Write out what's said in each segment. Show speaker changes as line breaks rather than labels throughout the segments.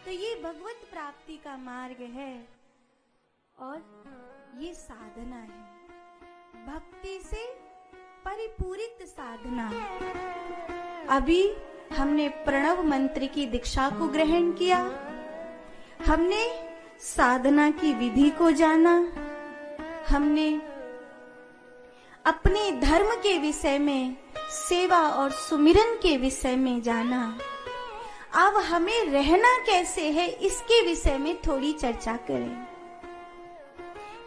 तो ये भगवत प्राप्ति का मार्ग है और ये साधना है, भक्ति से परिपूरित साधना। अभी हमने प्रणव मंत्र की दीक्षा को ग्रहण किया, हमने साधना की विधि को जाना, हमने अपने धर्म के विषय में, सेवा और सुमिरन के विषय में जाना। अब हमें रहना कैसे है इसके विषय में थोड़ी चर्चा करें।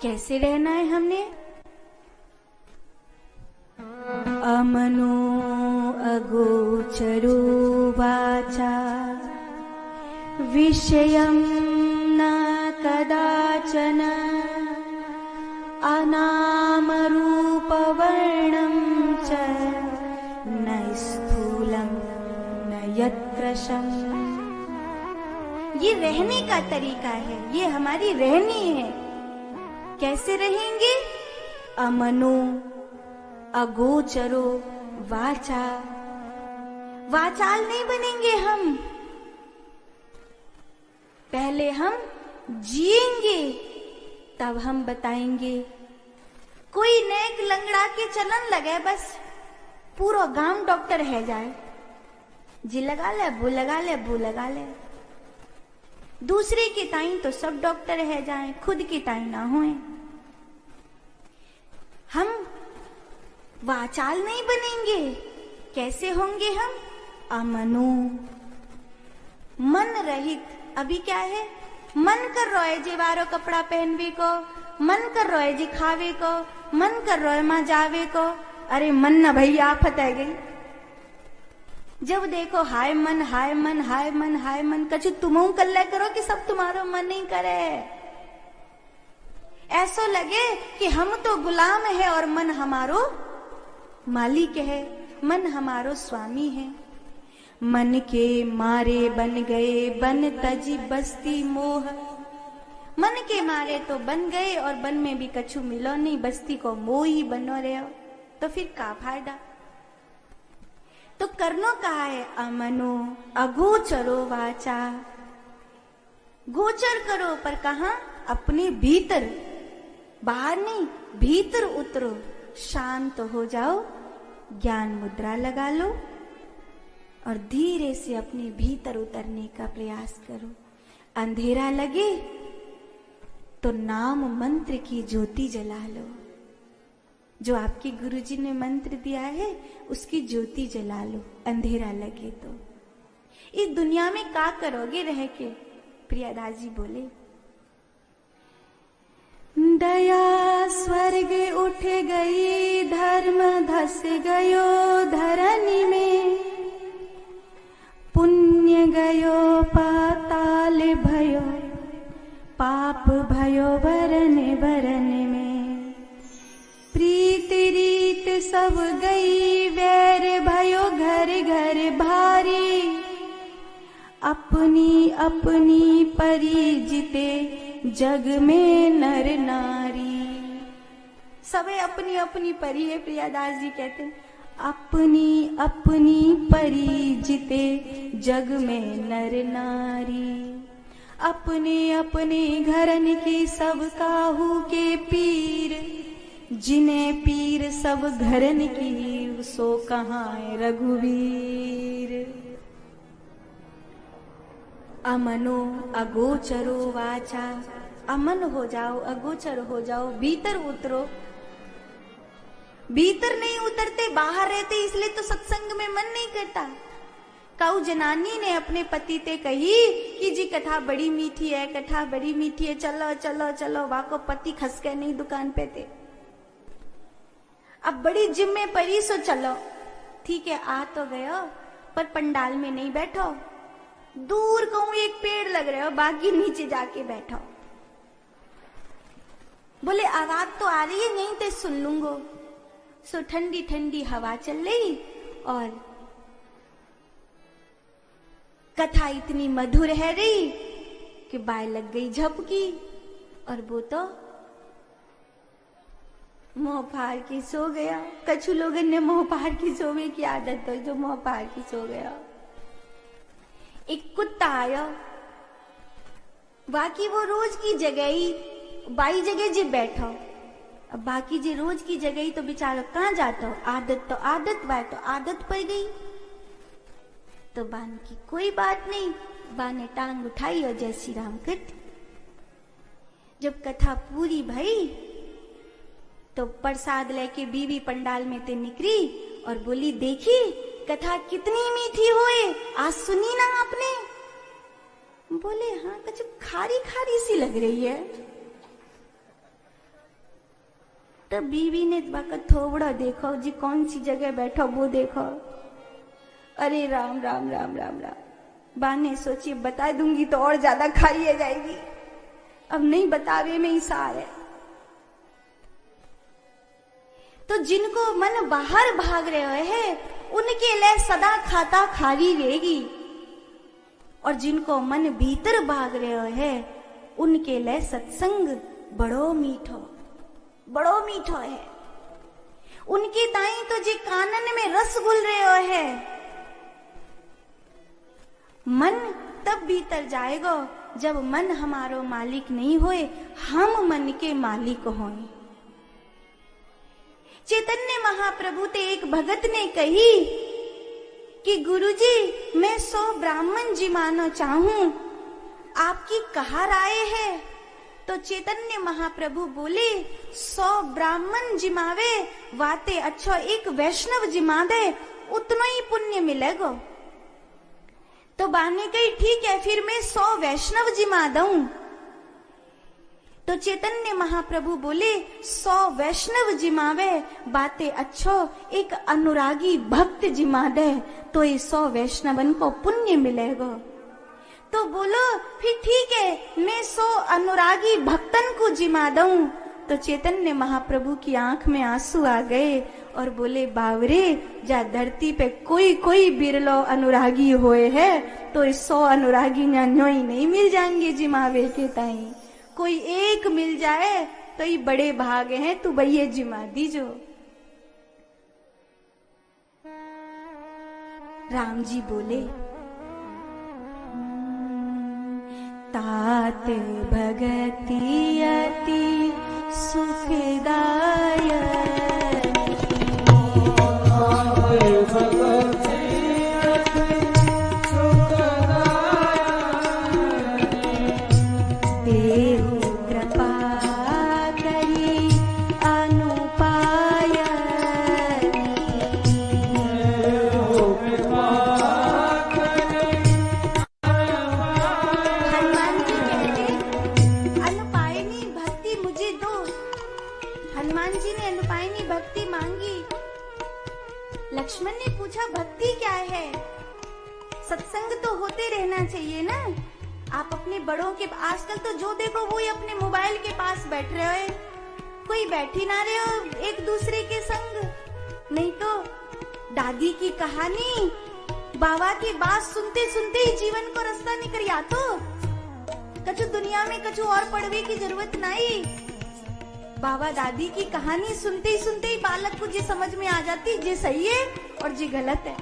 कैसे रहना है हमने? अमनो अगोचरो वाचा विषयं न कदाचन अनामरूपवर्णं च न स्थूलं न यत्कृशं। ये रहने का तरीका है, ये हमारी रहनी है। कैसे रहेंगे? अमनो अगोचरो वाचा, वाचाल नहीं बनेंगे हम, पहले हम जिएंगे तब हम बताएंगे। कोई नेक लंगड़ा के चलन लगे, बस पूरा गांव डॉक्टर है जाए, जी लगा ले, वो लगा ले, वो लगा ले। दूसरे की ताई तो सब डॉक्टर है जाए, खुद की ताई ना होए। हम वाचाल नहीं बनेंगे। कैसे होंगे हम? अमनो, मन रहित। अभी क्या है? मन कर रहा है जी वारो कपड़ा पहनवे को, मन कर रहा है जी खावे को, मन कर रहा है मां जावे को। अरे मन न भैया आफत है गई। जब देखो हाय मन, हाय मन, हाय मन, हाय मन, कछु तुम कल्ले करो कि सब तुम्हारो मन ही करे। ऐसो लगे कि हम तो गुलाम है और मन हमारो मालिक है, मन हमारो स्वामी है। मन के मारे बन गए बन तजी बस्ती मोह। मन के मारे तो बन गए और बन में भी कछु मिलो नहीं, बस्ती को मोह ही बनो रहे हो, तो फिर का फायदा? तो करनो कहा है? अमनो अगोचरो वाचा। गोचर करो, पर कहा? अपने भीतर, बाहर नहीं, भीतर उतरो, शांत हो जाओ, ज्ञान मुद्रा लगा लो और धीरे से अपने भीतर उतरने का प्रयास करो। अंधेरा लगे तो नाम मंत्र की ज्योति जला लो। जो आपके गुरुजी ने मंत्र दिया है उसकी ज्योति जला लो, अंधेरा लगे तो। इस दुनिया में क्या करोगे रह के? प्रियादास जी बोले, दया स्वर्ग उठ गई, धर्म धस गयो धरनी में, पुण्य गयो पाताल भयो, पाप भयो वरन वरन में। प्रीत रीत सब गई, वैर भयो घर घर भारी, अपनी अपनी परिजिते जग में नर नारी। सबे अपनी अपनी परी है, प्रियादास जी कहते हैं, अपनी अपनी परिजिते जग में नर नारी। अपने अपने घरन की सब काहू के पीर, जिन्हें पीर सब घरन की, सो कहाँ है रघुवीर। अमनो अगोचरो वाचा, अमन हो जाओ, अगोचर हो जाओ, भीतर उतरो। भीतर नहीं उतरते, बाहर रहते, इसलिए तो सत्संग में मन नहीं करता। काऊ जनानी ने अपने पति ते कही कि जी कथा बड़ी मीठी है, कथा बड़ी मीठी है, चलो चलो चलो। वाको पति खस के नहीं दुकान पे थे। अब बड़ी जिम्मे परी, सो चलो। ठीक है, आ तो गयो, पर पंडाल में नहीं बैठो, दूर कहूं एक पेड़ लग रहे हो, बाकी नीचे जाके बैठो। बोले आवाज तो आ रही है, नहीं तो सुन लूंगो। सो ठंडी ठंडी हवा चल रही और कथा इतनी मधुर है रही कि बाय लग गई झपकी, और वो तो मुंह फाड़ के सो गया। कछु लोगों ने मुंह फाड़ के सोने की आदत हो, जो मुंह फाड़ के सो गया। एक कुत्ता आया, बाकी वो रोज की जगह ही बाई जगह जे बैठो, अब बाकी जे रोज की जगह ही तो बेचारो कहाँ जाता हो, आदत तो आदत बा, तो आदत पड़ गई। तो बान की कोई बात नहीं, बा ने टांग उठाई और जय श्री राम कथ। जब कथा पूरी भई तो प्रसाद लेके बीवी पंडाल में ते निकली और बोली, देखी कथा कितनी मीठी होए, आज सुनी ना आपने? बोले हाँ, कुछ खारी खारी सी लग रही है। तो बीवी ने थोड़ा देखो जी, कौन सी जगह बैठो वो देखो। अरे राम राम राम राम राम। बा ने सोची बता दूंगी तो और ज्यादा खाई जाएगी, अब नहीं बतावे में ही सार है। तो जिनको मन बाहर भाग रहे है उनके लिए सदा खाता खारी रहेगी, और जिनको मन भीतर भाग रहे है उनके लिए सत्संग बड़ो मीठो है। उनके ताई तो जी कानन में रस घुल रहे है। मन तब भीतर जाएगा जब मन हमारो मालिक नहीं होए, हम मन के मालिक होए। चैतन्य महाप्रभु ते एक भगत ने कही कि गुरुजी मैं 100 ब्राह्मण जिमाना चाहूं, आपकी कहा राय है? तो चैतन्य महाप्रभु बोले 100 ब्राह्मण जिमावे वाते अच्छा एक वैष्णव जिमा दे, उतना ही पुण्य मिलेगा। तो बाने कही ठीक है, फिर मैं 100 वैष्णव जिमा दूं। तो चैतन्य महाप्रभु बोले 100 वैष्णव जिमावे बातें अच्छो एक अनुरागी भक्त जिमा दे, तो ये 100 वैष्णवन को पुण्य मिलेगा। तो बोलो फिर ठीक है, मैं 100 अनुरागी भक्तन को जिमा दूं। तो चैतन्य महाप्रभु की आंख में आंसू आ गए और बोले, बावरे जा धरती पे कोई कोई बिरलो अनुरागी होए है, तो 100 अनुरागी न्यो ही नहीं मिल जाएंगे जिमावे के ताई, कोई एक मिल जाए तो ये बड़े भाग हैं, तू भैया जिमा दीजो। राम जी बोले, तात भगति अति सुखदायक, लक्ष्मण ने पूछा भक्ति क्या है? सत्संग तो होते रहना चाहिए ना। आप अपने बड़ों के, आजकल तो जो देखो वो ही अपने मोबाइल के पास बैठ रहे हो, कोई बैठी ना रहे हो एक दूसरे के संग। नहीं तो दादी की कहानी, बाबा की बात सुनते सुनते ही जीवन को रास्ता निकल या तो कछु दुनिया में कछु और पढ़वे की जरूरत नहीं। बाबा दादी की कहानी सुनते ही बालक को जी समझ में आ जाती जे सही है और जी गलत है।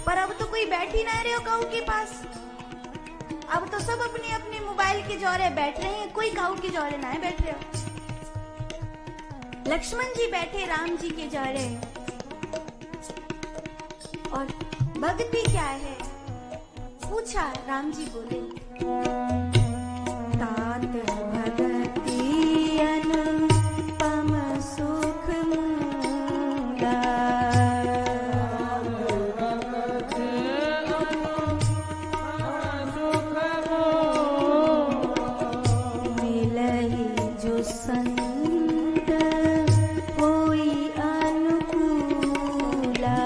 पर अब तो कोई बैठ ही ना रहे हो काऊ के पास, अब तो सब अपने अपने मोबाइल के जौरे बैठ रहे हैं, कोई काऊ के जौरे ना बैठ रहे हो। लक्ष्मण जी बैठे राम जी के जौरे, और भक्ति क्या है पूछा। राम जी बोले, तात भगति अनुपम सुख मूला, मिलहि जो संत होई अनुकूला,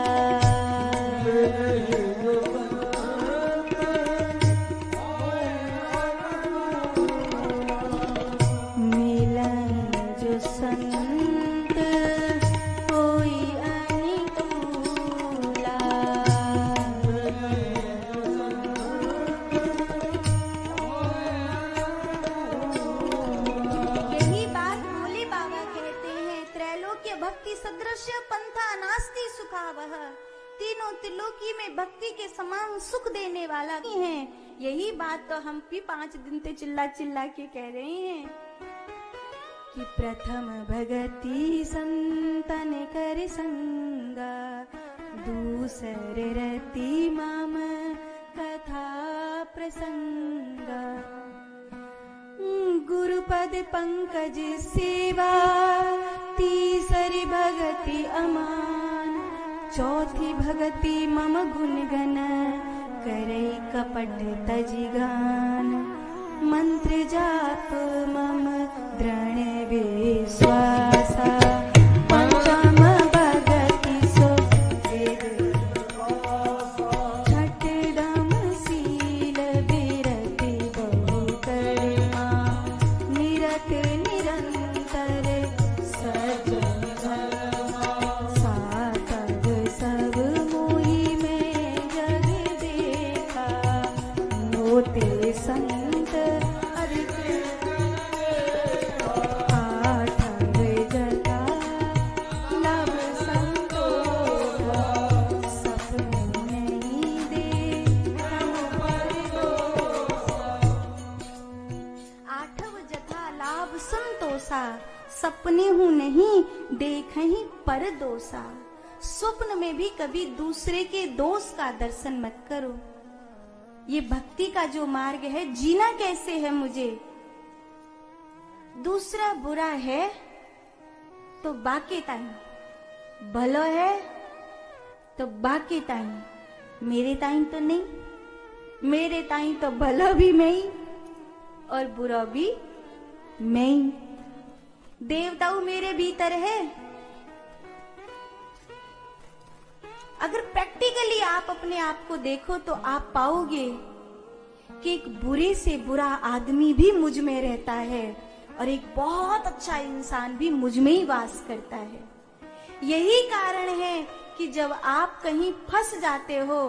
तीनों त्रिलोकी में भक्ति के समान सुख देने वाला है। यही बात तो हम भी 5 दिन से चिल्ला चिल्ला के कह रहे हैं कि प्रथम भगति संतन कर संगा, दूसर रति मम कथा प्रसंगा। गुरुपद पंकज सेवा, तीसरी भगति अमान, चौथी भगति मम गुणगन, करई कपट तजिगान। मंत्र जाप मम दृढ़ विश्वासा, पंचम भगति सो छठम शील विरति बहु करमा, निरत निरंतर सजन धर्मा। सातव सब मोहि में जग देखा, मोते संत अधिक। आठव जता लव संतोष, सपने नहीं देखम परदोष। आठव जथा लाभ संतोषा, सपने हूँ नहीं देखहि परदोषा। स्वप्न में भी कभी दूसरे के दोष का दर्शन मत करो। ये भक्ति का जो मार्ग है, जीना कैसे है मुझे? दूसरा बुरा है तो बाके ताई, भलो है तो बाके ताई, मेरे ताई तो नहीं। मेरे ताई तो भलो भी मैं ही और बुरा भी मैं ही। देवताऊ मेरे भीतर है। अगर प्रैक्टिकली आप अपने आप को देखो तो आप पाओगे कि एक बुरे से बुरा आदमी भी मुझ में रहता है और एक बहुत अच्छा इंसान भी मुझ में ही वास करता है। यही कारण है कि जब आप कहीं फंस जाते हो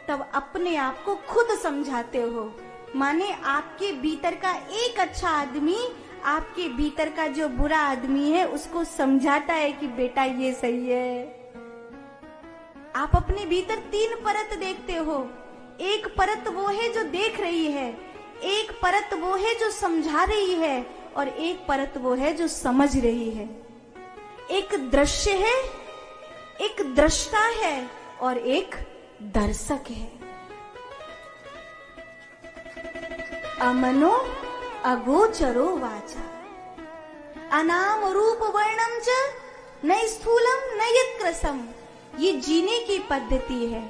तब अपने आप को खुद समझाते हो। माने आपके भीतर का एक अच्छा आदमी आपके भीतर का जो बुरा आदमी है उसको समझाता है कि बेटा ये सही है। आप अपने भीतर 3 परत देखते हो। एक परत वो है जो देख रही है, एक परत वो है जो समझा रही है और एक परत वो है जो समझ रही है। एक दृश्य है, एक दृष्टा है और एक दर्शक है। अमनो अगोचरो वाचा, अनाम रूप वर्णम च न स्थूलम न यत्कृसम। ये जीने की पद्धति है।